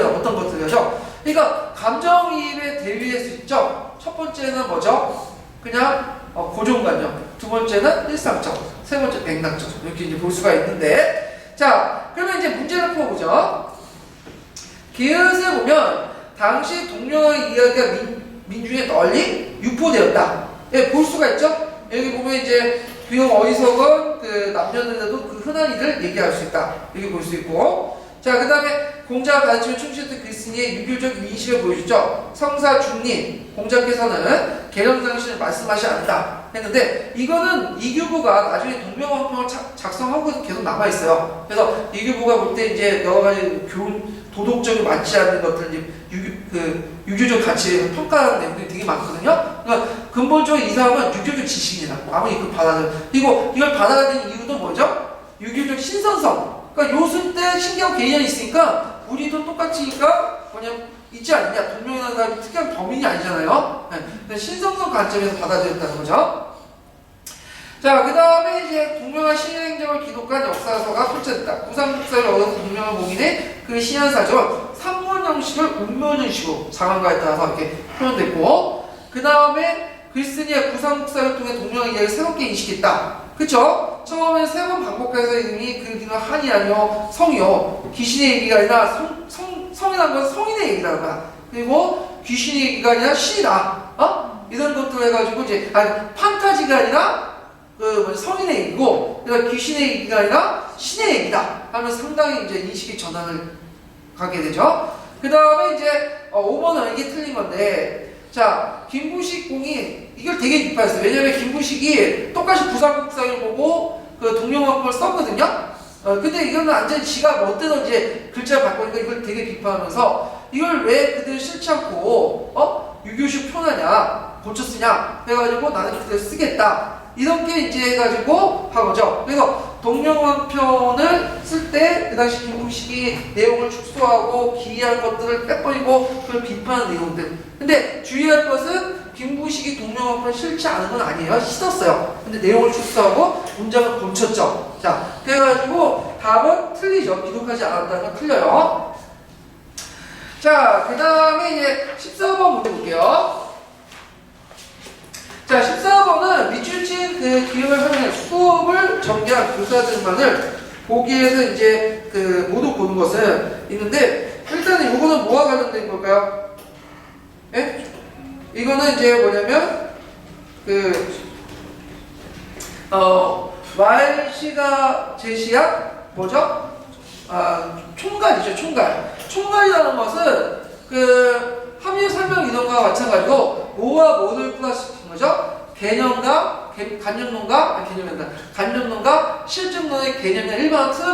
이해는 어떤 것들이죠? 그러니까 감정이입에 대비할 수 있죠. 첫 번째는 뭐죠? 그냥 고정관념. 두 번째는 일상적. 세 번째 맥락적. 이렇게 이제 볼 수가 있는데, 자, 그러면 이제 문제를 풀어보죠. 기엇을 보면 당시 동료의 이야기가 민중에 널리 유포되었다. 예, 볼 수가 있죠. 여기 보면 이제 비용 어리석은 그 남녀들도 그 흔한 일을 얘기할 수 있다. 이렇게 볼 수 있고, 자, 그 다음에 공자가 가르치는 충실했던 그리스인의 유교적 인식을 보여주죠. 성사 중립, 공자께서는 계령장신을 말씀하지 않는다 했는데, 이거는 이규보가 나중에 동명왕평을 작성하고 계속 남아있어요. 그래서 이규보가 볼 때 이제 여러 가지 교훈, 도덕적으로 맞지 않는 것들, 유교적 가치에 평가하는 내용들이 되게 많거든요. 그러니까 근본적으로 이 사람은 유교적 지식이다. 아무리 그 받아들여. 그리고 이걸 받아들이는 이유도 뭐죠? 유교적 신선성. 그러니까 요술 때 신기한 개념이 있으니까 우리도 똑같이니까 뭐냐 있지 않느냐. 동명이라는 사람이 특이한 범인이 아니잖아요. 네. 신선성 관점에서 받아들였다는 거죠. 자, 그 다음에 이제 동명한 신행정을 기록한 역사서가 펼쳐졌다. 부산국사를 얻은 동명한 목인의 그 시한사전 산문 형식을 운면 형식으로 상황가에 따라서 이렇게 표현됐고, 그 다음에 글쓴이의 부산국사를 통해 동명한 이야기를 새롭게 인식했다. 그쵸? 처음에 세 번 반복해서 이미 그 얘기는 한이 아니요 성이요. 귀신의 얘기가 아니라 성이라는 건 성인의 얘기라는 거야. 그리고 귀신의 얘기가 아니라 신이다. 이런 것들 해가지고 이제 판타지가 아니라 성인의 얘기고, 그러니까 귀신의 얘기가 아니라 신의 얘기다 하면 상당히 이제 인식의 전환을 가게 되죠. 그 다음에 이제 5번은 이게 틀린 건데, 자, 김부식 공이 이걸 되게 비판했어요. 왜냐면 김부식이 똑같이 부산국사를 보고 그 동명왕국을 썼거든요. 근데 이거는 완전히 지가 멋대로 이제 글자를 바꾸니까 이걸 되게 비판하면서 이걸 왜 그대로 싫지 않고 유교식 표현하냐, 고쳐 쓰냐 해가지고 나는 그대로 쓰겠다. 이렇게 이제 해가지고 한 거죠. 그래서 동명왕편을 쓸 때 그 당시 김부식이 내용을 축소하고 기이한 것들을 빼버리고 그걸 비판하는 내용들. 근데 주의할 것은 김부식이 동명왕편을 싫지 않은 건 아니에요. 싫었어요. 근데 내용을 축소하고 문장을 고쳤죠. 자, 그래가지고 답은 틀리죠. 기록하지 않았다는 건 틀려요. 자, 그 다음에 이제 14번 문제 볼게요. 자, 14번은 밑줄친 그 기억을 활용해 수업을 전개한 교사들만을 보기에서 이제 모두 보는 것은 있는데, 일단은 이거는 뭐와 관련된 걸까요? 예? 이거는 이제 뭐냐면, 말시가 제시한 뭐죠? 총괄이죠, 총괄. 총괄이라는 것은 합리적 설명 이론과 마찬가지로 뭐와 뭐를 플러스시킨 거죠? 개념과 간접론과 실증론의 개념의 일반화 틀을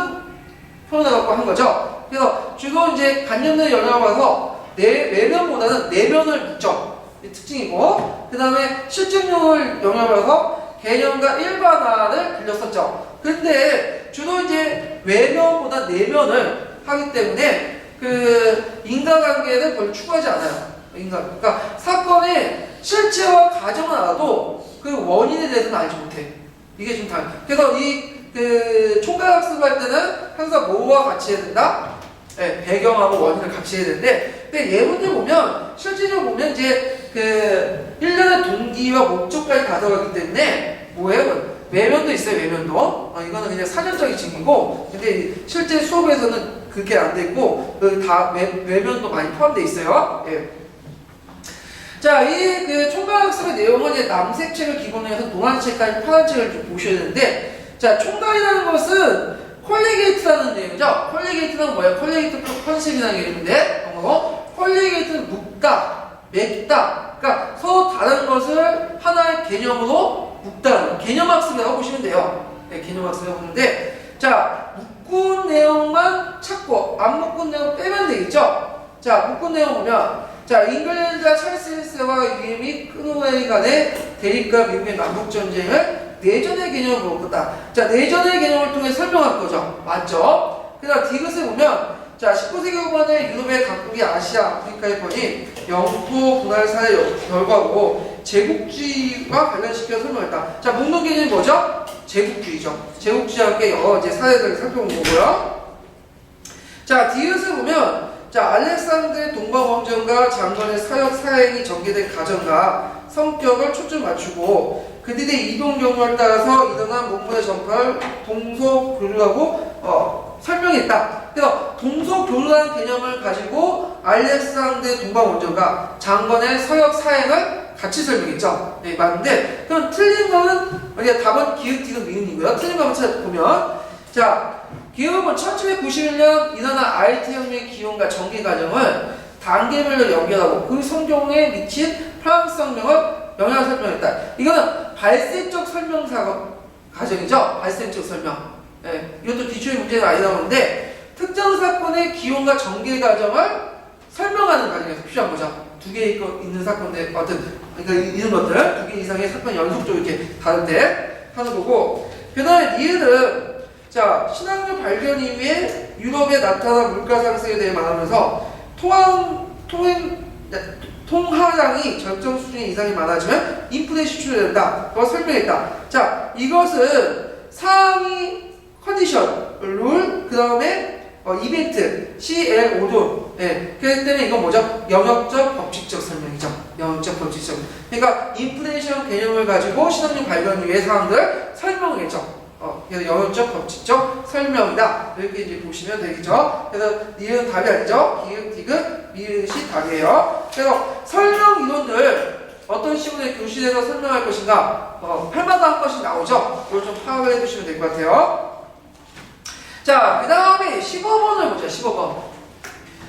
표현해갖고 한 거죠. 그래서 주로 이제 간접론에 영향을 받아서 외면보다는 내면을 묻죠. 이 특징이고, 그 다음에 실증론을 영향을 받아서 개념과 일반화를 빌렸었죠. 근데 주로 이제 외면보다 내면을 하기 때문에 인과관계를 별로 추구하지 않아요. 그러니까 사건의 실체와 가정은 알아도 그 원인에 대해서는 알지 못해. 이게 좀 다른. 그래서 총괄학습을 할 때는 항상 뭐와 같이 해야 된다? 네, 배경하고 원인을 같이 해야 되는데, 근데 예문들 보면 실질적으로 보면 이제 일련의 동기와 목적까지 가져가기 때문에 뭐예요? 외면도 있어요. 외면도. 이거는 그냥 사전적인 증거고, 근데 실제 수업에서는 그게 안 돼 있고, 다 외면도 많이 포함되어 있어요. 예. 자, 이 총괄학습의 내용은 이제 남색책을 기본으로 해서 노란책까지 파란책을 좀 보셔야 되는데, 자, 총괄이라는 것은 콜리게이트라는 내용이죠. 콜리게이트는 뭐예요? 콜리게이트 컨셉이라는 개념인데, 콜리게이트는 묶다, 맺다. 그러니까 서로 다른 것을 하나의 개념으로 묶다는 개념학습이라고 보시면 돼요. 네, 개념학습이라고 보는데, 자, 묶은 내용만 찾고 안 묶은 내용 빼면 되겠죠? 자, 묶은 내용 보면, 자, 잉글랜드와 찰스 힐스와 유엠이 크노웨이 간의 대립과 미국의 남북전쟁을 내전의 개념으로 묶었다. 자, 내전의 개념을 통해 설명할 거죠. 맞죠? 그다음 디귿을 보면, 자, 19세기 후반에 유럽의 각국이 아시아, 아프리카에 번인 영토 분할 사회 결과로 제국주의와 관련시켜 설명했다. 자, 묶는 개념이 뭐죠? 제국주의죠. 제국주의와 함께 여러 이제 사회들을 살펴본 거고요. 자, 디귿을 보면 자, 알렉산드의 동방왕정과 장건의 사역 사행이 전개된 가정과 성격을 초점 맞추고 그들의 이동 경로에 따라서 일어난 문문의 전파를 동서교류하고 설명했다. 그래서 동서교류라는 개념을 가지고 알렉산드의 동방왕정과 장건의 서역 사행을 같이 설명했죠. 네, 맞는데 그럼 틀린 거는 우리가 답은 기역, 디귿, 미음이고요. 틀린 거 한번 찾아보면 자, 기역은 1791년 일어난 아이트 혁명의 기원과 전개 과정을 단계별로 연결하고 그 성경에 미친 프랑스 혁명을 영향을 설명했다. 이거는 발생적 설명 과정이죠. 발생적 설명. 예, 이것도 기초의 문제는 아니 나오는데 특정 사건의 기원과 전개 과정을 설명하는 과정에서 필요한 거죠. 두 개 있는 사건들 그러니까 이런 것들 두 개 이상의 사건 연속적으로 이렇게 다룰 때 하는 거고 그 다음에 니은은 자 신앙교 발견 이후에 유럽에 나타난 물가 상승에 대해 말하면서 통화량이 절정 수준 이상이 많아지면 인플레이션이 출현된다. 그걸 설명했다. 자 이것은 상위 컨디션, 룰, 그 다음에 이벤트, CL5도. 예, 그렇기 때문에 이건 뭐죠? 영역적, 법칙적 설명이죠. 영역적, 법칙적. 그러니까 인플레이션 개념을 가지고 신앙용 발견 이후의 사항들 설명을 했죠. 그래서 영역적, 법칙적 설명이다. 이렇게 이제 보시면 되겠죠. 그래서 니은 답이 아니죠. 기역, 디귿, 미음이 답이에요. 그래서 설명 이론들 어떤 식으로 교실에서 설명할 것인가, 할마다 한 번씩 나오죠. 이걸 좀 파악을 해두시면 될 것 같아요. 자, 그 다음에 15번을 보자, 15번.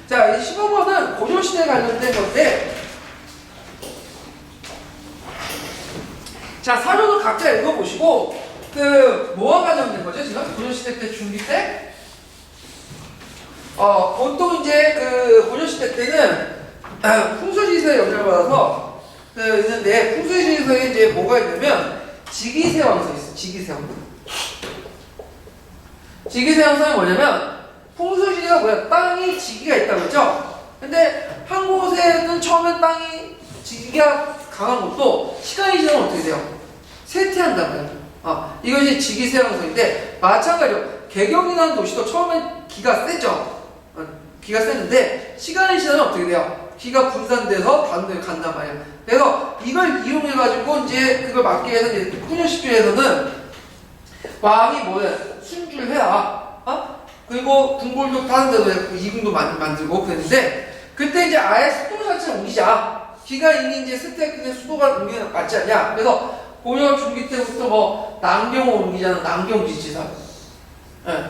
자, 이 15번은 고려시대에 관련된 건데, 자, 사료도 각자 읽어보시고, 뭐와 관련된 거죠, 지금? 고려시대 때, 중기 때? 보통 이제, 고려시대 때는, 풍수지서에 영향을 받아서, 있는데, 풍수지서에 이제 뭐가 있냐면, 직위세왕서 있어요, 직위세왕서. 직위세왕서는 뭐냐면 풍수지리가 뭐야? 땅이 지기가 있다고 했죠? 근데 한 곳에는 처음에 땅이 지기가 강한 곳도 시간이 지나면 어떻게 돼요? 쇠퇴한단 말이에요. 이것이 직위세왕서인데 마찬가지로 개경이라는 도시도 처음엔 기가 세죠? 기가 세는데 시간이 지나면 어떻게 돼요? 기가 분산돼서 다른 데로 간단 말이에요. 그래서 이걸 이용해가지고 이제 그걸 막기 위해서 이제 훈련시키에서는 왕이 뭐야? 순주를 해라. 그리고 궁궐도 다른 데도 이궁도 만들고 그랬는데 그때 이제 아예 수도 자체를 옮기자. 기가 이미 이제 스테이크의 수도가 옮기는 게 맞지 않냐? 그래서 고려 중기 때부터 뭐 남경을 옮기자는 남경지지선. 예.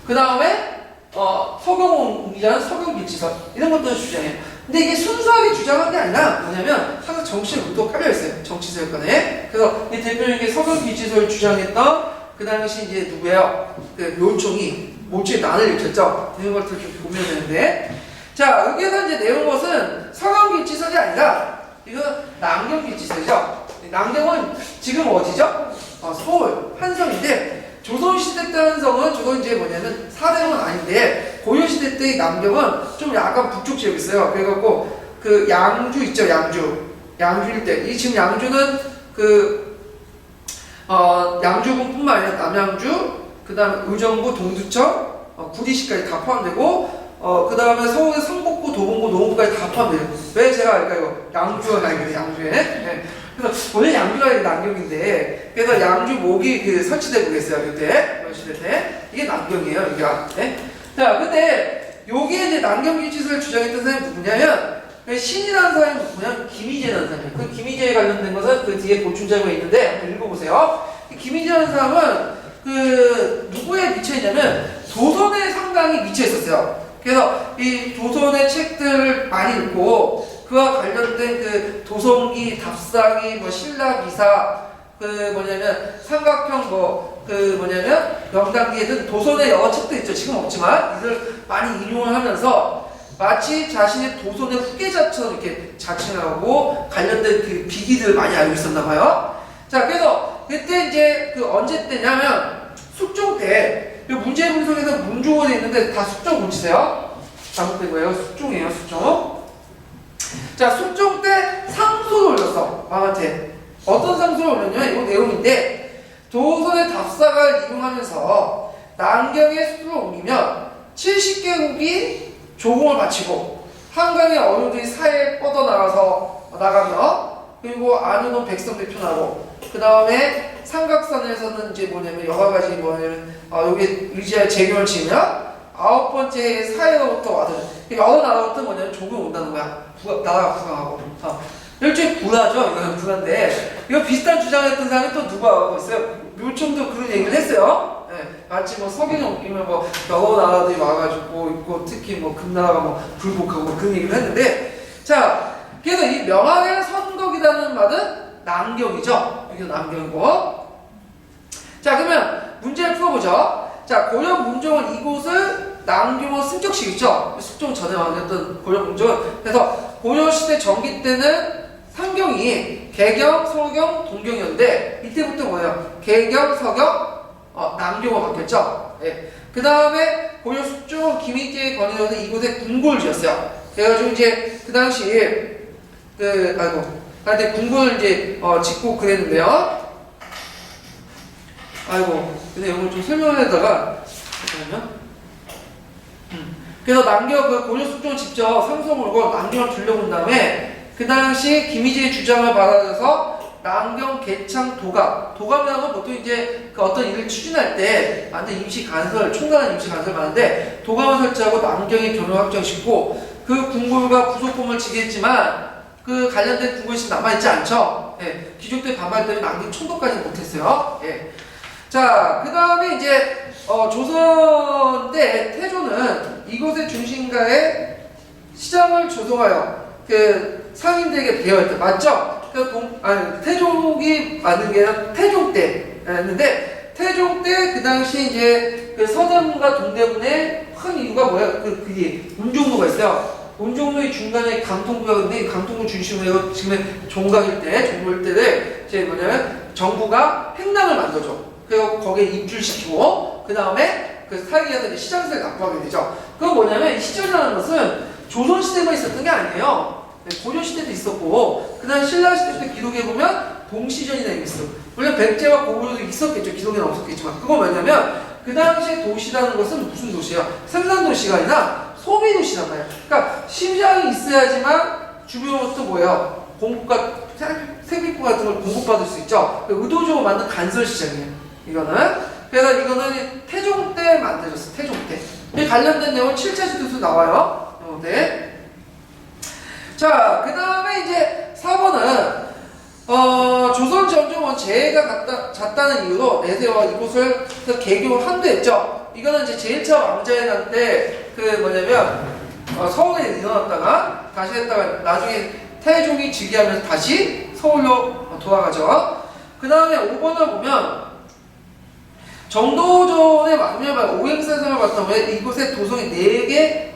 그 다음에 서경을 옮기자는 서경지지선. 이런 것들을 주장해요. 근데 이게 순수하게 주장한 게 아니라 뭐냐면 항상 정치의 의도가 깔려있어요. 정치세력간에. 그래서 이 대표적인 서경지지선을 주장했던 그 당시 이제 누구예요? 묘총이 모치에 난을 일으켰죠. 이런 것들 좀 보면 되는데. 자, 여기에서 이제 내용 것은 서경길지설이 아니라, 이거 남경길지설이죠. 남경은 지금 어디죠? 서울, 한성인데, 조선시대 때 한성은 저건 이제 뭐냐면 사대로는 아닌데, 고려시대 때의 남경은 좀 약간 북쪽 지역이 있어요. 그래갖고, 양주 있죠, 양주. 양주 일대. 이 지금 양주는 양주군뿐만 아니라 남양주, 그 다음에 의정부, 동두천, 구리시까지 다 포함되고, 그 다음에 서울의 성북구, 도봉구, 노원구까지 다 포함돼요. 왜 제가 알까, 이거? 양주가 나있거든요, 양주에. 네. 그래서 원래 양주가 남경인데, 그래서 양주 목이 설치되고 계세요, 그때. 시대 때. 이게 남경이에요, 여기가. 네? 자, 근데, 여기에 이제 남경길지설을 주장했던 사람이 누구냐면, 신이라는 사람이 뭐냐면 김희재라는 사람이에요. 그 김희재에 관련된 것은 그 뒤에 보충자료가 있는데 한번 읽어보세요. 김희재라는 사람은 누구에 미쳐있냐면 조선에 상당히 미쳐있었어요. 그래서 이 조선의 책들을 많이 읽고 그와 관련된 도성기, 답사기, 뭐 신라기사, 삼각형 명당기에 든 도선의 여러 책들 있죠. 지금 없지만 이들 많이 인용을 하면서 마치 자신의 도선의 후계자처럼 이렇게 자칭하고 관련된 비기들을 많이 알고 있었나 봐요. 자, 그래서 그때 이제 언제 때냐면 숙종 때 문제 분석에서 문조가 있는데 다 숙종 고치세요. 잘못된 거예요. 숙종이에요, 숙종. 자, 숙종 때 상소를 올렸어, 왕한테. 어떤 상소를 올렸냐면 이거 내용인데 도선의 답사가를 이용하면서 남경의 수도를 옮기면 70개국이 조공을 바치고 한강의 어류들이 사이에 뻗어나가며 그리고 안으로 백성들이 편하고 그 다음에 삼각산에서는 이제 뭐냐면 여러 가지 뭐냐면 여기 의지하에 재경을 지으면 9번째 해에 사해로부터 와든 여러 나라부터 뭐냐면 조공이 온다는 거야. 나라가 부강하고 일종의 불화죠. 이거는 불화인데 이거 비슷한 주장을 했던 사람이 또 누가 하고 있어요. 묘총도 그런 얘기를 했어요. 네, 마치 뭐 석연이 옮기면 뭐 여러 나라들이 와가지고 있고 특히 뭐 금나라가 뭐 불복하고 뭐 그런 얘기를 했는데 자 그래서 이 명왕의 선덕이라는 말은 남경이죠. 여기도 남경이고 자 그러면 문제를 풀어보죠. 자 고려 문종은 이곳을 남경으로 승격시켰죠. 숙종 전에 왕이었던 고려 문종은 그래서 고려시대 전기 때는 상경이 개경, 서경, 동경이었는데 이때부터 뭐예요? 개경, 서경, 남경으로 바뀌었죠. 예. 그 다음에 고려 숙종 김희재의 권위로서 이곳에 궁궐을 지었어요. 그래가지고 이제 그 당시에 근데 궁궐을 이제 짓고 그랬는데요. 근데 이걸 좀 설명하다가 잠깐만요. 그래서 남경 그 고려 숙종을 직접 상소를 걸고 남경을 둘러본 다음에 그 당시 김희재의 주장을 받아들여서 남경 개창 도감이라는 건 보통 이제 그 어떤 일을 추진할 때 완전 임시 간설 총괄한 임시 간설을 하는데 도감을 설치하고 남경의 교를 확정시키고 그 궁궐과 부속宫을 지겠지만 그 관련된 궁궐이 남아있지 않죠. 예. 귀족들 반발 때문에 남경 총독까지 못했어요. 예. 자, 그 다음에 이제 조선 때 태조는 이곳의 중심가에 시장을 조성하여 그 상인들에게 배워했다. 맞죠? 태종이 만든 게 태종 때였는데 태종 때 그 당시 이제 그 서대문과 동대문의 큰 이유가 뭐야? 그게 운종로가 있어요. 운종로의 중간에 강통구가 있는데 강통구 중심으로 지금의 종각일 때를 이제 뭐냐면 정부가 행랑을 만들어줘. 그리고 거기에 입주시키고 그 다음에 그 사이에서 이제 시장세를 납부하게 되죠. 그건 뭐냐면 이 시장이라는 것은 조선시대만 있었던 게 아니에요. 고려시대도 있었고 그 다음 신라시대 때 기록해 보면 동시전이라는 게 있어요. 물론 백제와 고구려도 있었겠죠. 기록에는 없었겠지만 그건 뭐냐면 그 당시에 도시라는 것은 무슨 도시야? 생산도시가 아니라 소비도시란 말이야. 그러니까 시장이 있어야지만 주변으로부터 뭐예요? 공급과 세비품 같은 걸 공급받을 수 있죠. 의도적으로 만든 간설시장이에요. 이거는 그래서 이거는 태종 때 만들어졌어. 태종 때 관련된 내용은 7차 지도에서 나와요. 네. 자, 그 다음에 이제 4번은 조선 정종원 재해가 잦다는 이유로 내세와 이곳을 개교를 한도했죠. 이거는 이제 제1차 왕자회담 때 그 뭐냐면 서울에 일어났다가 다시 했다가 나중에 태종이 즉위하면서 다시 서울로 돌아가죠. 그 다음에 5번을 보면 정도전의 만묘발 오행사상을 바탕으로 이곳에 도성이 4개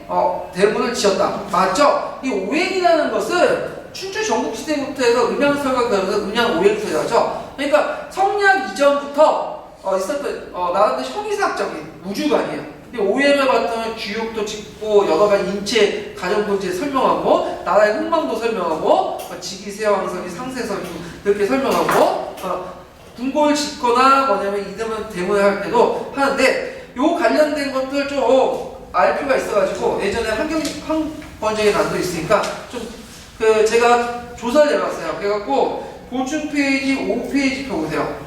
대문을 지었다. 맞죠? 이 오행이라는 것은 춘추 전국시대부터 해서 음양설과 그러면서 음양오행설이라죠. 그러니까 성리학 이전부터 있었던 나름대로 형이사학적인 우주관이에요. 오행을 바탕으로 규육도 짓고 여러 가지 인체 가정통제 설명하고 나라의 흥망도 설명하고 직위세왕설이 상세설이 이렇게 설명하고 궁궐 짓거나 뭐냐면 이름은 대문을 할 때도 하는데 요 관련된 것들 좀 알 필요가 있어가지고 예전에 한 번역에 난도 있으니까 좀 제가 조사를 해봤어요. 그래갖고 보충 페이지 5페이지 펴보세요.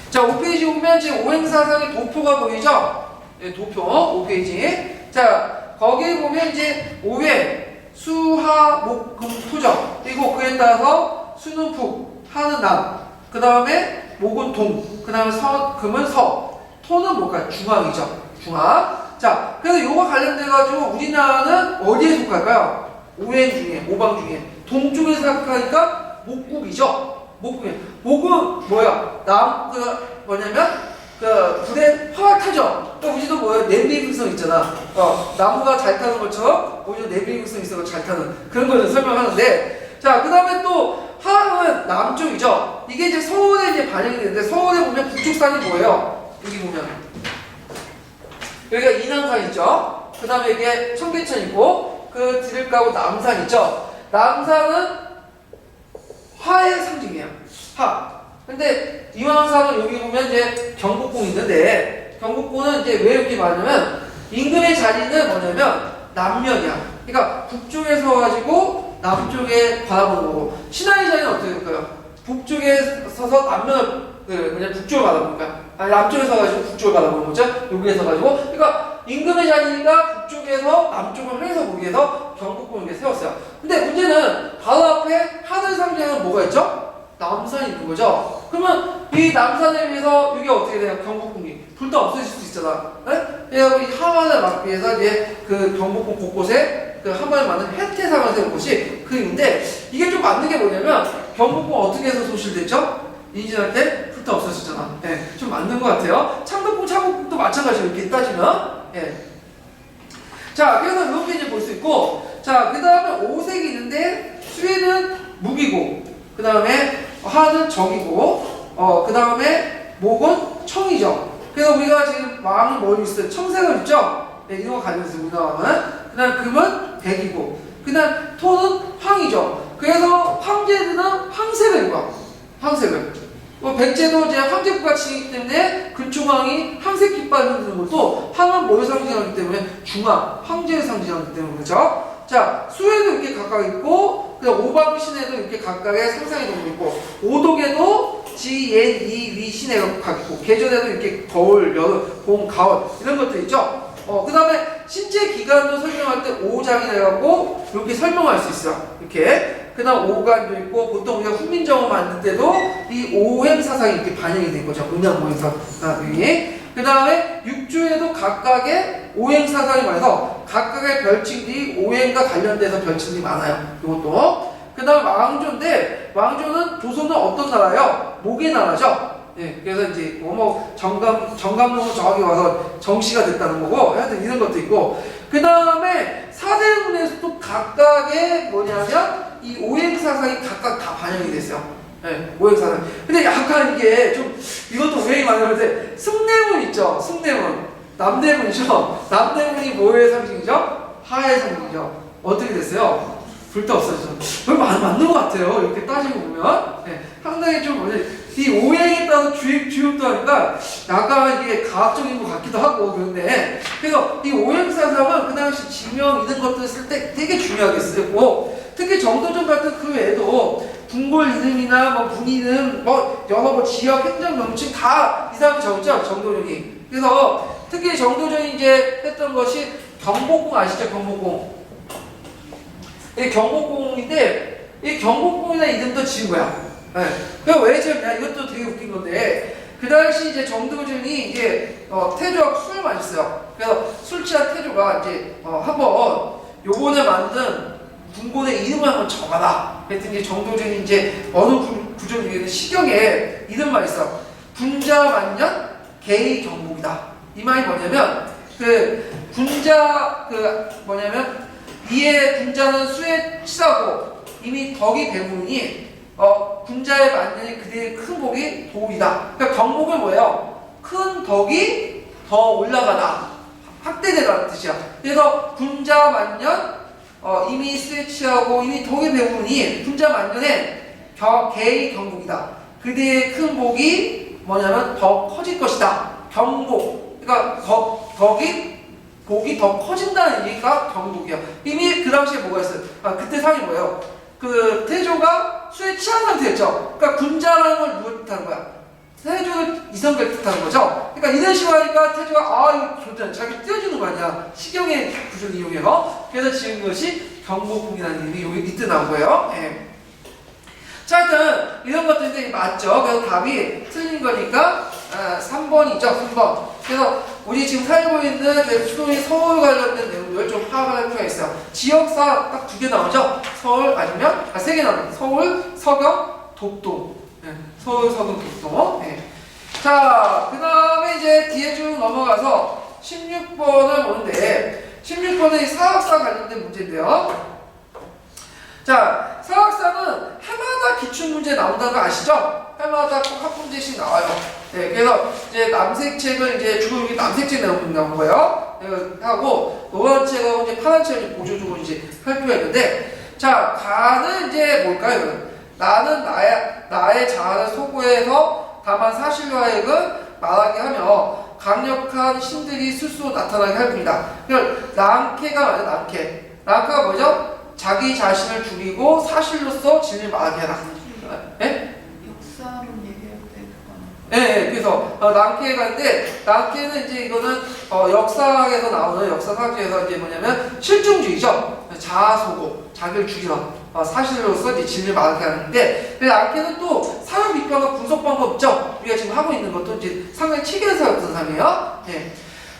자 5페이지 보면 지금 오행사상의 도표가 보이죠? 네, 도표 5페이지. 자 거기에 보면 이제 오행 수하 목금 토죠. 그리고 그에 따라서 수는 북 하는 남 그 다음에 목은 동, 그 다음에 금은 서, 토는 뭘까요? 중앙이죠. 중앙. 자, 그래서 요거 관련돼가지고 우리나라는 어디에 속할까요? 오행 중에, 오방 중에. 동쪽에 속하니까 목국이죠. 목국이. 목은 뭐야? 뭐냐면, 불에 활 타죠. 또 우리도 뭐야? 내비극성 있잖아. 나무가 잘 타는 것처럼 우리도 내비극성 있어서 잘 타는 그런 거를 설명하는데, 자, 그 다음에 또 하은 남쪽이죠. 이게 이제 서울에 이제 반영이 되는데 서울에 보면 북쪽산이 뭐예요? 여기 보면 여기가 인왕산 있죠. 그 다음에 이게 청계천이고 그 뒤를 까고 남산 있죠. 남산은 화의 상징이에요. 화. 근데 인왕산은 여기 보면 이제 경복궁이 있는데 경복궁은 이제 왜 이렇게 많냐면 임금의 자리는 뭐냐면 남면이야. 그러니까 북쪽에 서가지고 남쪽에 바라보는 거고, 신하의 자리는 어떻게 될까요? 북쪽에 서서 남면을 그냥 북쪽을 바라보는 거야. 아니, 남쪽에 서가지고 북쪽을 바라보는 거죠. 여기에 서가지고. 그러니까 임금의 자리가 북쪽에서 남쪽을 향해서 보기 위해서 경복궁을 이렇게 세웠어요. 근데 문제는 바로 앞에 하늘 상징하는 뭐가 있죠? 남산이 있는 거죠. 그러면 이 남산에 비해서 이게 어떻게 돼요? 경복궁이 불도 없어질 수 있잖아. 네? 그래서 이 하만을 막기 위해서 이제 그 경복궁 곳곳에 그 하만을 만든 해태상을 세운 곳이 그 있는데, 이게 좀 맞는 게 뭐냐면 경복궁 어떻게 해서 소실됐죠? 인진할 때 불도 없어졌잖아. 예, 좀 맞는 것 같아요. 창덕궁, 창국궁도 마찬가지로 이렇게 따지면. 예. 자, 그래서 이렇게 이제 볼 수 있고, 자, 그 다음에 오색이 있는데, 수에는 무기고, 그 다음에 하는 정이고, 그 다음에 목은 청이죠. 그래서 우리가 지금 왕이 뭐 있어요? 청색을 있죠? 네, 이런 거 가지고 있어요, 우리가 왕은. 그 다음 금은 백이고, 그 다음 토는 황이죠. 그래서 황제들은 황색을 입어. 황색을. 백제도 이제 황제국가 치기 때문에 근초왕이 황색 깃발을 흔드는 것도, 황은 뭘 상징하기 때문에 중앙, 황제를 상징하기 때문에 그렇죠? 자, 수에도 이렇게 각각 있고, 그다음 오방신에도 이렇게 각각의 상상의 동물이 있고, 오독에도 지, 옌, 이, 위, 신에가 각각 있고, 계절에도 이렇게 겨울, 여름, 봄, 가을 이런 것들 있죠? 그 다음에 신체 기관도 설명할 때 오장이라 해갖고 이렇게 설명할 수 있어. 이렇게. 그 다음 오관도 있고, 보통 우리가 훈민정음 만들 때도 이 오행사상이 이렇게 반영이 된 거죠. 음양오행사상이. 그 다음에 육주에도 각각의 오행사상이 많아서 각각의 별칭들이 오행과 관련돼서 별칭들이 많아요. 이것도. 그 다음 왕조인데, 왕조는 조선은 어떤 나라예요? 목의 나라죠. 예, 그래서 이제 정감농은 저기 와서 정씨가 됐다는 거고, 하여튼 이런 것도 있고, 그 다음에 사대문에서 또 각각의 뭐냐면 이 오행사상이 각각 다 반영이 됐어요. 예, 오행사상. 근데 약간 이게 좀 이것도 오행이 많은데, 승례문 있죠? 승례문. 남대문이죠? 남대문이 뭐의 상징이죠? 하의 상징이죠. 어떻게 됐어요? 불도 없어졌죠. 맞는 것 같아요. 이렇게 따지고 보면. 예, 상당히 좀 이 오행에 따라서 주입도 하니까 약간 이게 과학적인 것 같기도 하고 그런데, 그래서 이 오행사상은 그 당시 지명 이런 것들을 쓸 때 되게 중요하게 쓰고, 특히 정도전 같은 그 외에도 궁궐 이름이나 뭐 문 이름, 여러 지역 행정 명칭 다 이 사람이 적었죠, 정도전이. 그래서 특히 정도전이 이제 했던 것이 경복궁 아시죠? 경복궁. 이 경복궁인데, 이 경복궁이라는 이름도 지은 거야. 네. 그럼 왜 지었냐? 이것도 되게 웃긴 건데, 그 당시 이제 정도전이 이제 태조가 술을 마셨어요. 그래서 술 취한 태조가 이제 한번 요번에 만든 궁궐의 이름을 한번 적어라. 그랬더니 정도전이 이제 어느 구조 중에는 시경에 이름만 있어. 군자만년 개의 경복이다. 이 말이 뭐냐면 이에 군자는 수에 치사고 이미 덕이 배문이니 군자의 만년이 그대의 큰 복이 도울이다. 그러니까 경복은 뭐예요? 큰 덕이 더 올라가다. 확대되다는 뜻이야. 그래서 군자 만년 이미 수에 취하고 이미 덕이 배우니 군자 만년에 개의 경복이다. 그대의 큰 복이 뭐냐면 더 커질 것이다. 경복. 그러니까 복이 더 커진다는 얘기가 경복이야. 이미 그 당시에 뭐가 있어요? 그때 상이 뭐예요? 그 태조가 수에 취한 상태였죠. 그러니까 군자라는 걸 누굴 뜻하는 거야? 태조를 이성걸 뜻하는 거죠. 그러니까 이런 식으로 하니까 태조가 이거 좋다. 자기 띄워주는 거 아니야. 시경의 구조를 이용해서. 그래서 지은 것이 경복궁이라는 이름이 이때 나온 거예요. 예. 자, 하여튼 이런 것들이 맞죠. 그래서 답이 틀린 거니까 3번이죠. 3번. 그래서 우리 지금 살고 있는 수도인 서울 관련된 내용들 좀 파악할 필요가 있어요. 지역사 딱 2개 나오죠. 서울 아니면 3개 나옵니다. 서울, 서경, 독동. 네. 서울, 서경, 독동. 네. 자, 그 다음에 이제 뒤에 쭉 넘어가서 16번을 보는데, 16번은 사학사 관련된 문제인데요. 자, 사학사는 해마다 기출문제 나온다는 거 아시죠? 해마다 꼭 한 문제씩 나와요. 네, 그래서 이제 남색책은 이제 주로 이게 남색책 나온 거예요. 네, 하고 노란 책하고 이제 파란 책을 보조적으로 이제 살펴야되는데, 자, 가는 이제 뭘까요? 나는 나의 자아를 소구해서 다만 사실로 하여금 말하게 하며 강력한 힘들이 스스로 나타나게 할 뿐이다. 그러니까 랑케가 뭐죠? 랑케가 뭐죠? 자기 자신을 죽이고 사실로서 진리를 말하게 해라. 예? 역사론 얘기할 때 그거는. 예, 그래서 랑케가 있는데 랑케는 이제 이거는 역사학에서 나오는 역사사학에서 이제 뭐냐면 실종주의죠. 자아소고, 자기를 죽이러 사실로서 이제 진리를 말하게 하는데, 랑케는 또 사회 비판과 분석 방법 있죠. 우리가 지금 하고 있는 것도 이제 상당히 체계에서였던 사람이에요. 예.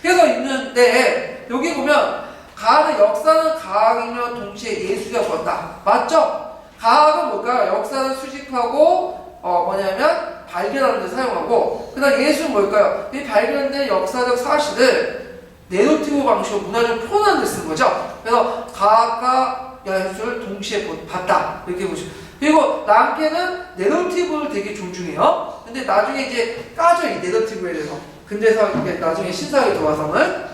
그래서 있는데 여기 보면 가학은 역사는 가학이며 동시에 예술이라 부른다. 맞죠? 가학은 뭘까요? 역사는 수집하고 뭐냐면 발견하는 데 사용하고, 그 다음 예술은 뭘까요? 이 발견된 역사적 사실을 내러티브 방식으로 문화적으로 표현하는 데 쓰는 거죠. 그래서 가학과 예술을 동시에 봤다. 이렇게 보시죠. 그리고 랑케는 내러티브를 되게 존중해요. 근데 나중에 이제 까져, 이 내러티브에 대해서. 근대사 나중에 신사에 들어와서는.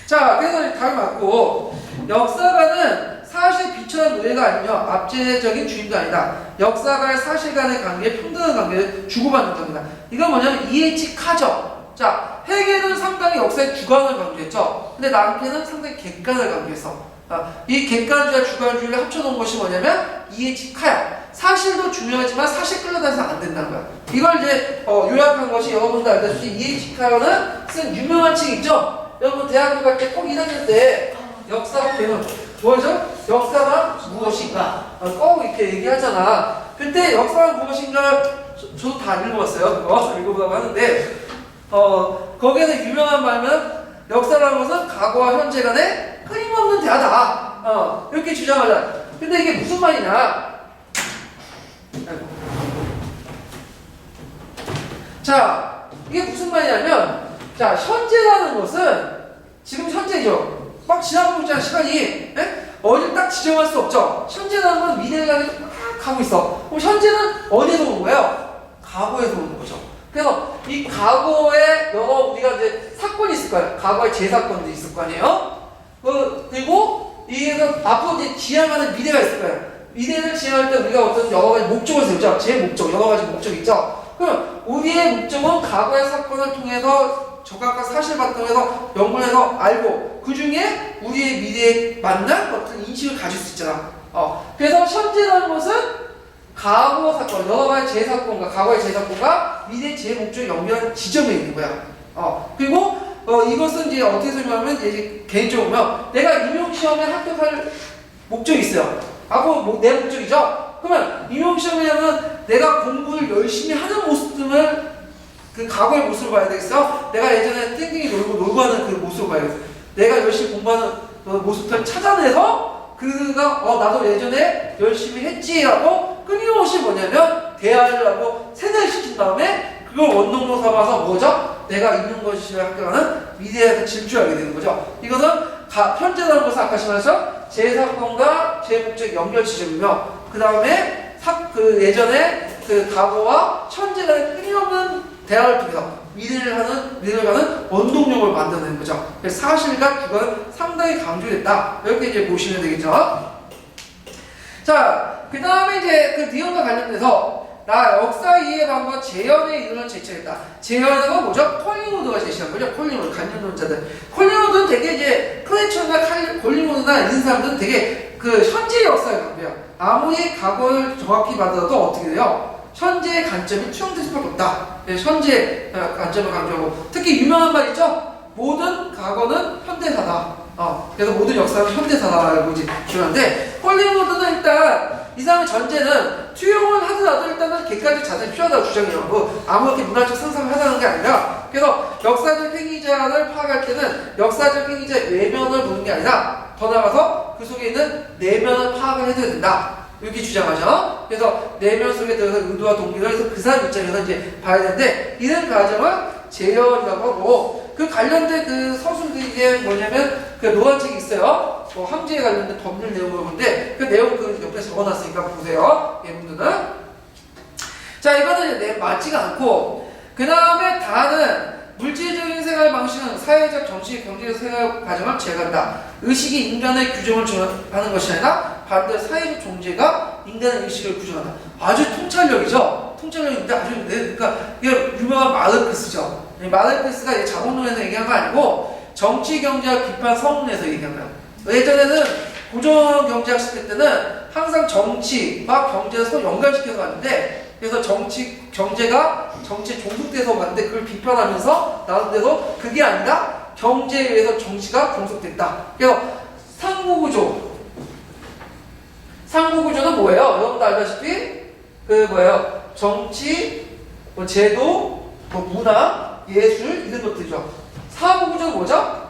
자, 그래서 답이 맞고, 역사가는 사실 비천한 노예가 아니며 압제적인 주인도 아니다. 역사가의 사실간의 관계, 평등한 관계를 주고받는 겁니다. 이건 뭐냐면 E.H. 카죠. 자, 해겔은 상당히 역사의 주관을 강조했죠. 근데 랑케는 상당히 객관을 강조했어. 이 객관주의와 주관주의를 합쳐놓은 것이 뭐냐면 E.H. 카야. 사실도 중요하지만 사실 끌려다니서 안 된다는 거야. 이걸 이제 요약한 것이 여러분도 알다시피 E.H. 카는 쓴 유명한 책 있죠. 여러분 대학교 갈 때 꼭 1학년 때 역사 배우는 뭐죠? 역사가 무엇인가? 꼭 이렇게 얘기하잖아. 그때 역사가 무엇인가 저도 다 읽어봤어요. 그거 읽어보라고 하는데 거기에서 유명한 말은 역사라는 것은 과거와 현재 간의 끊임없는 대화다. 이렇게 주장하잖아. 근데 이게 무슨 말이냐? 자, 이게 무슨 말이냐면, 자, 현재라는 것은 지금 현재죠. 막 지나가고 있잖아, 시간이. 예? 어딜 딱 지정할 수 없죠. 현재라는 건 미래를 향해서 막 가고 있어. 그럼 현재는 어디에서 오는 거예요? 과거에서 오는 거죠. 그래서 이 과거에 우리가 이제 사건이 있을 거예요. 과거에 재사건도 있을 거 아니에요? 그리고 이게서 앞으로 이제 지향하는 미래가 있을 거예요. 미래를 지향할 때 우리가 어떤 여러 가지 목적을 세우죠. 제 목적, 여러 가지 목적이 있죠. 그럼 우리의 목적은 과거의 사건을 통해서 적합한 사실 바탕에서 연구해서 알고, 그 중에 우리의 미래에 맞는 어떤 인식을 가질 수 있잖아. 그래서 현재라는 것은 과거 사건, 여러 가지 재사건과 과거의 재사건과 미래의 재 목적을 연결한 지점에 있는 거야. 그리고 이것은 이제 어떻게 설명하면 이제 개인적으로 보면 내가 임용시험에 합격할 목적이 있어요. 내 목적이죠. 그러면 임용시험에 하면 내가 공부를 열심히 하는 모습 등을 그 과거의 모습을 봐야 되겠어. 내가 예전에 땡땡이 놀고 하는 그 모습을 봐야겠어. 내가 열심히 공부하는 모습을 찾아내서 그가 나도 예전에 열심히 했지라고 끊임없이 뭐냐면 대화를 하고 세뇌시킨 다음에 그걸 원동력 삼아서 뭐죠? 내가 있는 것이라 합격하는 미래에서 질주하게 되는 거죠. 이것은 현재라는 것은 아까 말했죠. 제 사건과 제 목적 연결 지점이며, 그 다음에 예전에 그 과거와 현재가 끊임없는 대화를 통해서 미래를 가는 원동력을 만드는 거죠. 그래서 사실과 주관은 상당히 강조됐다. 이렇게 이제 보시면 되겠죠. 자, 그 다음에 이제 그 니언과 관련돼서 역사 이해 방법 재현에 이르는 제청이다. 재현은 뭐죠? 콜링우드가 제시한 거죠. 콜링우드, 관념론자들. 콜링우드는 되게 이제 클레처나 콜링우드나 이런 사람들은 되게 그 현재의 역사를 강조해요. 아무리 과거를 정확히 받아도 어떻게 돼요? 현재의 관점이 투영될 수밖에 없다. 현재의 관점을 강조하고, 특히 유명한 말 있죠? 모든 과거는 현대사다. 그래서 모든 역사는 현대사다라고 이제 주장하는데, 콜링우드는 일단 이 사람의 전제는 투영을 하더라도 일단은 객관적 자세히 필요하다고 주장해요. 아무렇게 문화적 상상을 하자는 게 아니라, 그래서 역사적 행위자를 파악할 때는 역사적 행위자의 외면을 보는 게 아니라 더 나아가서 그 속에 있는 내면을 파악을 해줘야 된다. 이렇게 주장하죠. 그래서 내면 속에 들어서 의도와 동기를 해서 그 사람 입장에서 이제 봐야 되는데, 이런 과정을 재현이라고 하고, 그 관련된 그 서술들이 이제 뭐냐면 그 노란책이 있어요. 황제에 관련된 법률 내용을 보는데 그 내용 그 옆에 적어놨으니까 보세요. 예분들은. 자, 이거는 이제 맞지가 않고, 그 다음에 다는 물질적인 생활 방식은 사회적, 정치적, 경제적 생활 과정을 제거한다. 의식이 인간의 규정을 정하는 것이 아니라 반대로 사회적 존재가 인간의 의식을 구성한다. 아주 통찰력이죠. 통찰력인데 아주 그러니까 이게 유명한 마르크스죠. 마르크스가 자본론에서 얘기한 거 아니고 정치 경제학 비판 서문에서 얘기한 거예요. 예전에는 고전 경제학 시대 때는 항상 정치와 경제를 서로 연관시켜서 갔는데, 그래서 정치 경제가 정치에 종속돼서 갔는데 그걸 비판하면서 나름대로 그게 아니라 경제에 의해서 정치가 종속됐다. 그래서 상부구조는 뭐예요? 여러분도 알다시피 그 뭐예요? 정치, 뭐 제도, 뭐 문화, 예술 이런 것들이죠. 사부구조는 뭐죠?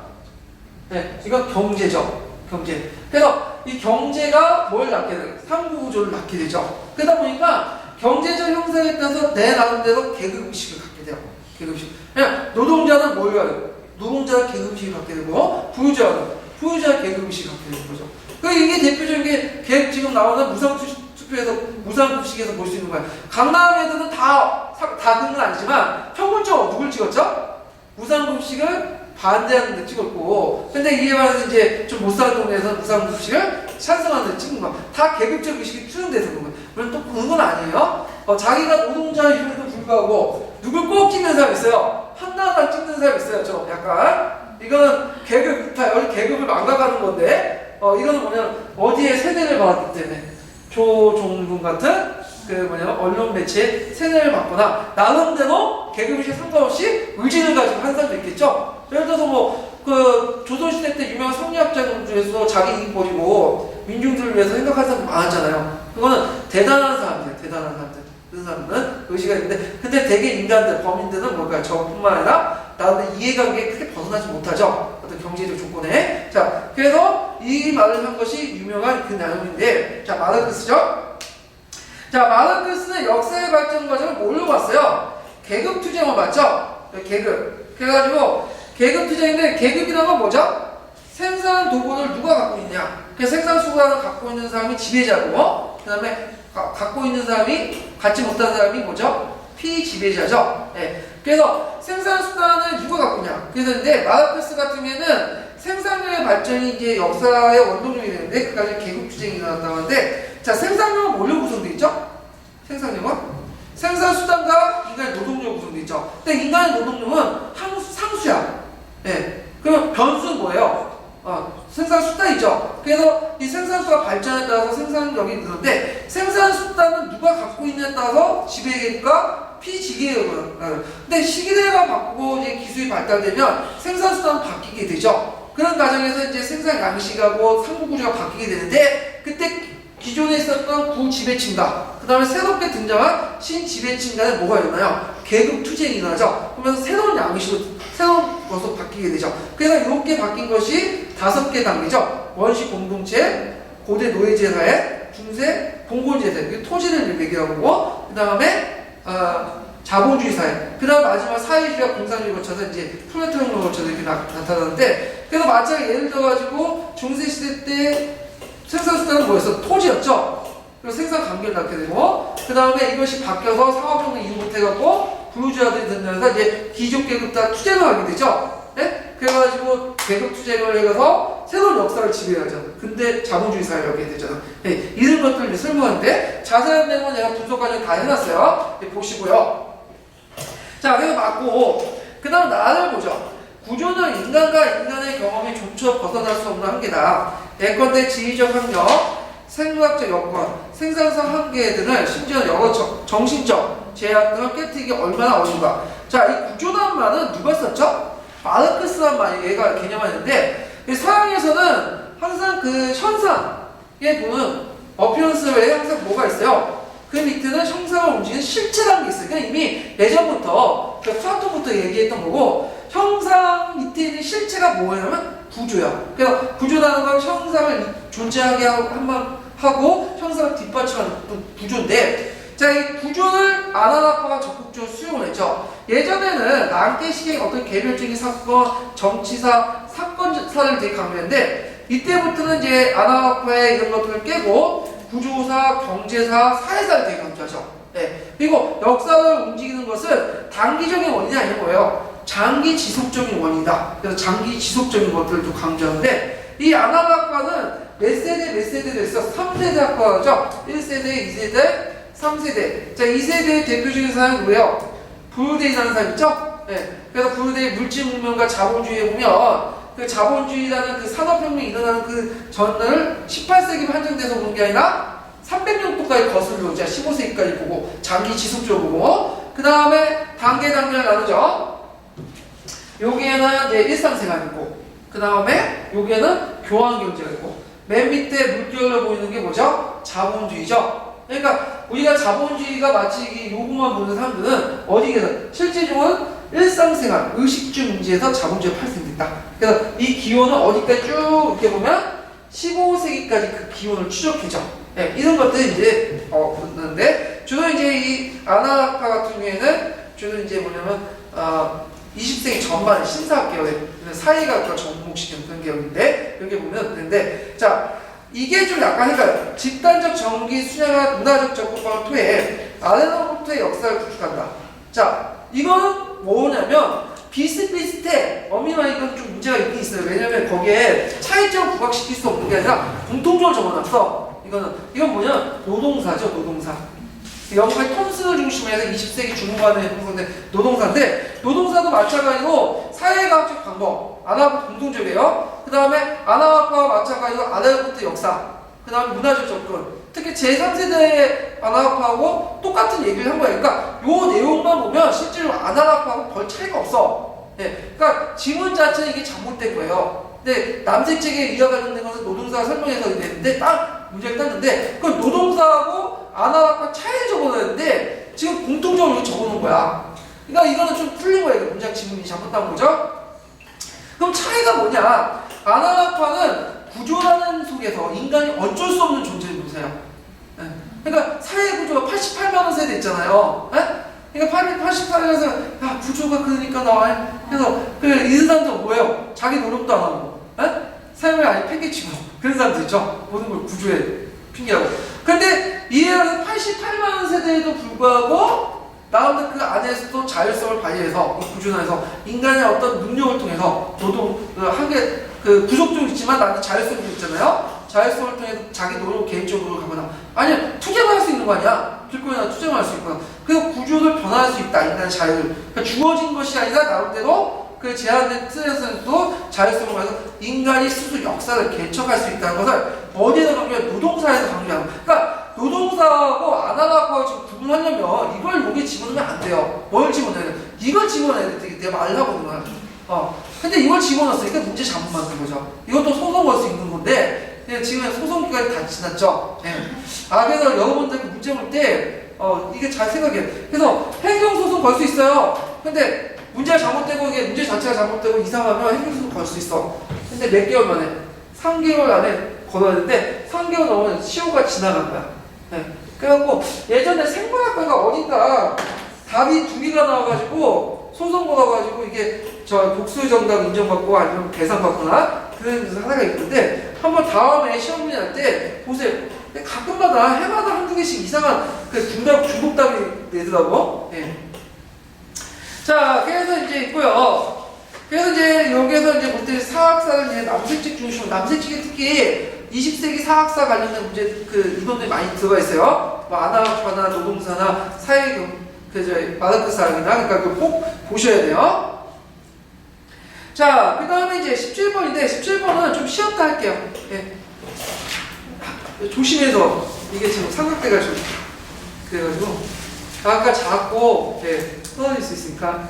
네, 이건 경제죠. 경제. 그래서 이 경제가 뭘 낳게 돼요? 상부구조를 낳게 되죠. 그러다 보니까 경제적 형성에 따라서 내 나름대로 계급의식을 갖게 돼요. 계급의식. 그냥 노동자는 뭘 가요? 노동자가 계급의식을 갖게 되고, 부유자가 계급의식을 갖게 되는 거죠. 이게 대표적인 게 지금 나오는 무상투표에서, 무상급식에서 볼 수 있는 거예요. 강남 애들은 다 그런 건 아니지만, 평균적으로 누굴 찍었죠? 무상급식을 반대하는 데 찍었고, 근데 이에 반해서 이제 좀 못 사는 동네에서 무상급식을 찬성하는 데 찍은 거야. 다 계급적 의식이 투영돼서 그런 거야. 물론 또 그런 건 아니에요. 자기가 노동자임에도 불구하고, 누굴 꼭 찍는 사람 있어요. 한나라당 찍는 사람 있어요. 좀 약간. 이거는 여기 계급을 망가가는 건데, 이거는 뭐냐면, 어디에 세뇌를 받았기 때문에, 조종군 같은, 언론 매체에 세뇌를 받거나, 나름대로 계급의식 상관없이 의지를 가지고 한 사람도 있겠죠? 예를 들어서 조선시대 때 유명한 성리학자 중에서 자기 이익 버리고 민중들을 위해서 생각하는 사람도 많았잖아요. 그거는 대단한 사람들. 그런 사람들은 의지가 있는데, 근데 대개 인간들, 범인들은 뭘까요? 저뿐만 아니라 나름대로 이해관계에 크게 벗어나지 못하죠. 어떤 경제적 조건에. 자, 그래서 이 말을 한 것이 유명한 그 내용인데, 자, 마르크스죠? 자, 마르크스는 역사의 발전 과정을 뭘로 봤어요? 계급투쟁을 봤죠? 계급. 그래가지고, 계급투쟁인데, 계급이라는 건 뭐죠? 생산 도구를 누가 갖고 있냐? 그 생산수단을 갖고 있는 사람이 지배자고, 그 다음에 갖고 있는 사람이, 갖지 못한 사람이 뭐죠? 피지배자죠. 네. 그래서 생산수단을 누가 갖고 있냐? 그랬는데, 마르크스 같은 경우에는 생산력의 발전이 이제 역사의 원동력이 되는데, 그까지 계급투쟁이 일어났다고 하는데, 자, 생산력은 뭘로 구성되어 있죠? 생산력은? 생산수단과 인간의 노동력으로 구성되어 있죠. 근데 인간의 노동력은 상수야. 네. 그럼 변수는 뭐예요? 생산수단이죠. 그래서 이 생산수가 발전에 따라서 생산력이 늘는데, 생산수단은 누가 갖고 있느냐에 따라서 지배계급과 피지배계급을. 근데 시기대가 바꾸고 이제 기술이 발달되면 생산수단은 바뀌게 되죠. 그런 과정에서 이제 생산 양식하고 상부구조가 바뀌게 되는데, 그때 기존에 있었던 구지배층과 그 다음에 새롭게 등장한 신지배층 간에 뭐가 일어나요? 계급투쟁이 일어나죠. 그러면서 새로운 양식으로, 새로운 것으로 바뀌게 되죠. 그래서 이렇게 바뀐 것이 5개 단계죠. 원시 공동체, 고대 노예제사회, 중세 봉건제사회, 토지를 얘기하고 있고, 그 다음에 자본주의 사회, 그 다음 마지막 사회주의와 공산주의 거쳐서 이제 플라토 혁명을 거쳐서 이렇게 나타나는데, 그래서 마찬가지 예를 들어가지고 중세시대 때 생산수단은 뭐였어? 토지였죠? 그리고 생산 관계를 낳게 되고, 그 다음에 이것이 바뀌어서 상업혁명 이후 못해갖고, 부유자들이 된다면서 이제 귀족계급 다 투쟁을 하게 되죠? 네? 그래가지고 계급투쟁을 해서 새로운 역사를 지배하죠. 근데 자본주의 사회라고 해야 되잖아. 네, 이런 것들을 설명하는데, 자세한 내용은 제가 분석 과정 다 해놨어요. 네, 보시고요. 자, 그래서 맞고, 그 다음 나를 보죠. 구조는 인간과 인간의 경험이 좀처럼 벗어날 수 없는 한계다. 예컨대 지리적 학력, 생물학적 여건, 생산성 한계 등을 심지어 여러 정신적 제약 등을 깨뜨리기 얼마나 어려운가. 자, 이 구조라는 말은 누가 썼죠? 마르크스란 말이 얘가 개념하는데, 서양에서는 항상 그 현상에 보는 어피언스에 항상 뭐가 있어요? 그 밑에는 형상을 움직이는 실체라는 게 있어요. 그냥 이미 예전부터, 플라톤부터 얘기했던 거고, 형상 밑에 있는 실체가 뭐냐면 구조야. 그러니까 구조라는 건 형상을 존재하게 하고 형상을 뒷받침하는 구조인데, 자, 이 구조를 아나라파가 적극적으로 수용을 했죠. 예전에는 랑케식의 어떤 개별적인 사건, 정치사, 사건사를 되게 강조했는데, 이때부터는 이제 아나라파의 이런 것들을 깨고 구조사, 경제사, 사회사를 되게 강조하죠. 네. 그리고 역사를 움직이는 것은 단기적인 원인이 아닌 거예요. 장기 지속적인 원인이다. 그래서 장기 지속적인 것들을 또 강조하는데, 이 아나라파는 몇 세대로 있어? 3세대 학과죠. 1세대, 2세대, 3세대. 자, 2세대의 대표적인 사람이 누구예요? 부유대이라는 사람 있죠? 네. 그래서 구조대의 물질 문명과 자본주의에 보면 그 자본주의라는 그 산업혁명이 일어나는 그 전을 18세기만 한정돼서 보는 게 아니라 300년도까지 거슬러 이제 15세기까지 보고 장기 지속적으로 보고 그 다음에 단계를 나누죠. 여기에는 이제 일상생활이 있고 그 다음에 여기에는 교환경제가 있고 맨 밑에 물결로 보이는 게 뭐죠? 자본주의죠. 그러니까 우리가 자본주의가 마치 이 요구만 보는 사람들은 어디에서 실제적으로는 일상생활, 의식주 문제에서 자본주의가 발생됐다. 그래서 이 기원은 어디까지 쭉 이렇게 보면 15세기까지 그 기원을 추적해줘. 네, 이런 것들이 이제 보는데 주로 이제 이 아나파 같은 경우에는 주로 이제 뭐냐면 20세기 전반에 신사학 계열의 사회학과 접목시키는 그런 계열인데 여기 보면 되는데 자 이게 좀 약간 헷갈려요. 집단적 정기 수양학 문화적 접근방을 통해 아르노부터의 역사를 구축한다. 자 이거는 뭐냐면 비슷비슷해. 어미와 이건 좀 문제가 있긴 있어요. 왜냐면 거기에 차이점을 부각시킬 수 없는 게 아니라 공통적으로 적어놨어. 이건 뭐냐? 노동사죠, 노동사. 영국의 톰슨을 중심으로 해서 20세기 중반에 형성된 노동사인데 노동사도 마찬가지로 사회과학적 방법, 아나파와 공통적이에요. 그 다음에 아나파와 마찬가지로 아르노부터 역사, 그 다음에 문화적 접근, 특히 제3세대의 아나파하고 똑같은 얘기를 한 거예요. 그러니까 요 내용만 보면 실제로 아나파하고 별 차이가 없어. 예, 그러니까 지문 자체는 이게 잘못된 거예요. 근데 남색책에 이와 관련된 것은 노동사가 설명해서 됐는데 딱 문제가 땄는데 그건 노동사하고 아나파가 차이를 적어놨는데 지금 공통적으로 적어놓은 거야. 그러니까 이거는 좀 풀린 거예요. 문장 지문이 잘못된 거죠. 그럼 차이가 뭐냐? 아나파는 구조라는 속에서 인간이 어쩔 수 없는 존재를 묘사해요. 네. 그러니까 사회 구조가 88만원 세대 있잖아요. 네? 그러니까 88년에서 야 구조가 그러니까 나와. 그래서 이런 사람들 뭐예요? 자기 노력도 안 하고 네? 삶을 아예 팽개치고 그런 사람들 있죠. 모든 걸 구조에 핑계하고. 근데 이해하는 88만원 세대에도 불구하고 나오는 그 안에서도 자율성을 발휘해서 이 구조 안에서 인간의 어떤 능력을 통해서 노동 한계 그 부족도 있지만 나는 자율성도 있잖아요. 자율성을 통해서 자기 노력 개인적으로 가거나 아니면 투쟁을 할 수 있는 거 아니야. 길거리나 투쟁을 할 수 있거나 그래서 구조를 변화할 수 있다. 인간의 자유를. 그러니까 주어진 것이 아니라 나름대로 그 제한된 틀에서도 자율성을 가해서 인간이 스스로 역사를 개척할 수 있다는 것을 어디에서 강조해? 노동사에서 강조하는 거야. 그러니까 노동사하고 아나파하고 지금 구분하려면 이걸 여기 집어넣으면 안 돼요. 뭘 집어넣어야 돼? 이걸 집어넣어야 돼. 내가 말하고 그러는 거야. 근데 이걸 집어넣었으니까 문제 잘못 만든 거죠. 이것도 소송 걸 수 있는 건데 지금 소송 기간이 다 지났죠. 네. 그래서 여러분들 문제 볼 때 이게 잘 생각해요. 그래서 행정소송 걸 수 있어요. 근데 문제가 잘못되고 이게 문제 자체가 잘못되고 이상하면 행정소송 걸 수 있어. 근데 몇 개월 만에 3개월 안에 걸어야 되는데 3개월 넘으면 시효가 지나간 거야. 네. 그래갖고 예전에 생물학과가 어딘가 답이 2개가 나와가지고 소송 걸어가지고 이게 저 복수 정답 인정받고 아니면 계산받거나 그런 하나가 있는데 한번 다음에 시험 문제 할 때 보세요. 가끔마다 해마다 한두 개씩 이상한 그 중복답이 내더라고. 네. 자, 그래서 이제 있고요. 그래서 이제 여기에서 이제 볼 때 사학사는 이제 남색책 중심으로 남색책에 특히 20세기 사학사 관련된 문제 그 이론들이 많이 들어가 있어요. 뭐 아나파나 노동사나 사회경 마르크스학이나 그러니까 그거 꼭 보셔야 돼요. 자, 그 다음에 이제 17번인데 17번은 좀 쉬었다 할게요. 예. 조심해서 이게 지금 삼각대가 좀 그래가지고 아까 작고 떨어질 수 있으니까